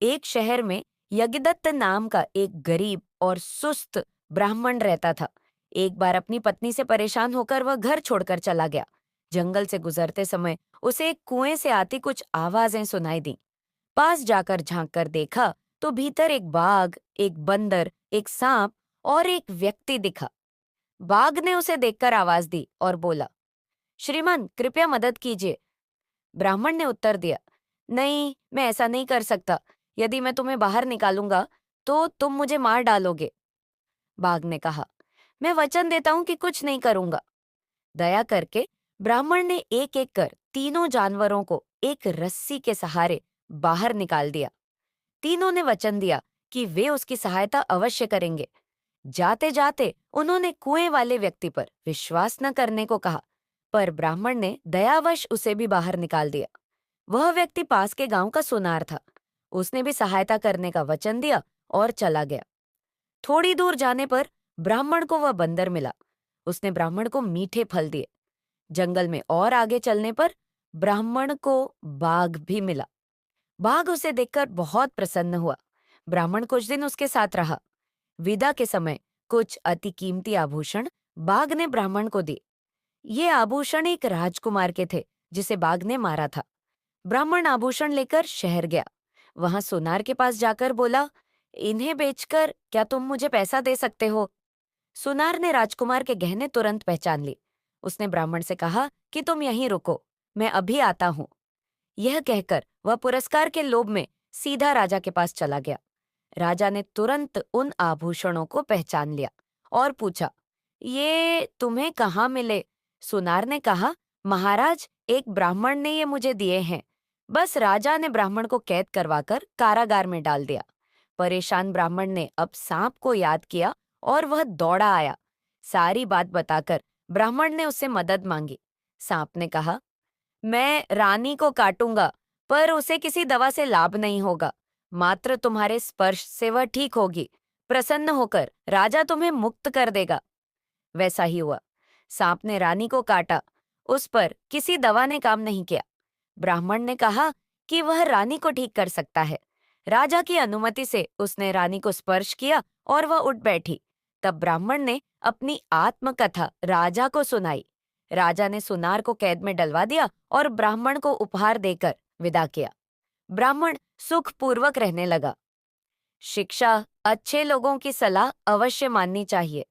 एक शहर में यज्ञदत्त नाम का एक गरीब और सुस्त ब्राह्मण रहता था। एक बार अपनी पत्नी से परेशान होकर वह घर छोड़कर चला गया। जंगल से गुजरते समय उसे एक कुएं से आती कुछ आवाजें सुनाई दी। पास जाकर झांक कर देखा तो भीतर एक बाघ, एक बंदर, एक सांप और एक व्यक्ति दिखा। बाघ ने उसे देखकर आवाज दी और बोला, श्रीमान कृपया मदद कीजिए। ब्राह्मण ने उत्तर दिया, नहीं, मैं ऐसा नहीं कर सकता। यदि मैं तुम्हें बाहर निकालूंगा तो तुम मुझे मार डालोगे। बाघ ने कहा, मैं वचन देता हूं कि कुछ नहीं करूंगा। दया करके ब्राह्मण ने एक एक कर तीनों जानवरों को एक रस्सी के सहारे बाहर निकाल दिया। तीनों ने वचन दिया कि वे उसकी सहायता अवश्य करेंगे। जाते जाते उन्होंने कुएं वाले व्यक्ति पर विश्वास न करने को कहा, पर ब्राह्मण ने दयावश उसे भी बाहर निकाल दिया। वह व्यक्ति पास के गांव का सुनार था। उसने भी सहायता करने का वचन दिया और चला गया। थोड़ी दूर जाने पर ब्राह्मण को वह बंदर मिला। उसने ब्राह्मण को मीठे फल दिए। जंगल में और आगे चलने पर ब्राह्मण को बाघ भी मिला। बाघ उसे देखकर बहुत प्रसन्न हुआ। ब्राह्मण कुछ दिन उसके साथ रहा। विदा के समय कुछ अति कीमती आभूषण बाघ ने ब्राह्मण को दिए। ये आभूषण एक राजकुमार के थे जिसे बाघ ने मारा था। ब्राह्मण आभूषण लेकर शहर गया। वहां सोनार के पास जाकर बोला, इन्हें बेचकर क्या तुम मुझे पैसा दे सकते हो? सुनार ने राजकुमार के गहने तुरंत पहचान ली। उसने ब्राह्मण से कहा कि तुम यहीं रुको, मैं अभी आता हूं। यह कहकर वह पुरस्कार के लोभ में सीधा राजा के पास चला गया। राजा ने तुरंत उन आभूषणों को पहचान लिया और पूछा, ये तुम्हें कहाँ मिले? सुनार ने कहा, महाराज, एक ब्राह्मण ने ये मुझे दिए हैं। बस राजा ने ब्राह्मण को कैद करवाकर कारागार में डाल दिया। परेशान ब्राह्मण ने अब सांप को याद किया और वह दौड़ा आया। सारी बात बताकर ब्राह्मण ने उससे मदद मांगी। सांप ने कहा, मैं रानी को काटूंगा, पर उसे किसी दवा से लाभ नहीं होगा। मात्र तुम्हारे स्पर्श से वह ठीक होगी। प्रसन्न होकर राजा तुम्हें मुक्त कर देगा। वैसा ही हुआ। सांप ने रानी को काटा। उस पर किसी दवा ने काम नहीं किया। ब्राह्मण ने कहा कि वह रानी को ठीक कर सकता है। राजा की अनुमति से उसने रानी को स्पर्श किया और वह उठ बैठी। तब ब्राह्मण ने अपनी आत्मकथा राजा को सुनाई। राजा ने सुनार को कैद में डलवा दिया और ब्राह्मण को उपहार देकर विदा किया। ब्राह्मण सुखपूर्वक रहने लगा। शिक्षा, अच्छे लोगों की सलाह अवश्य माननी चाहिए।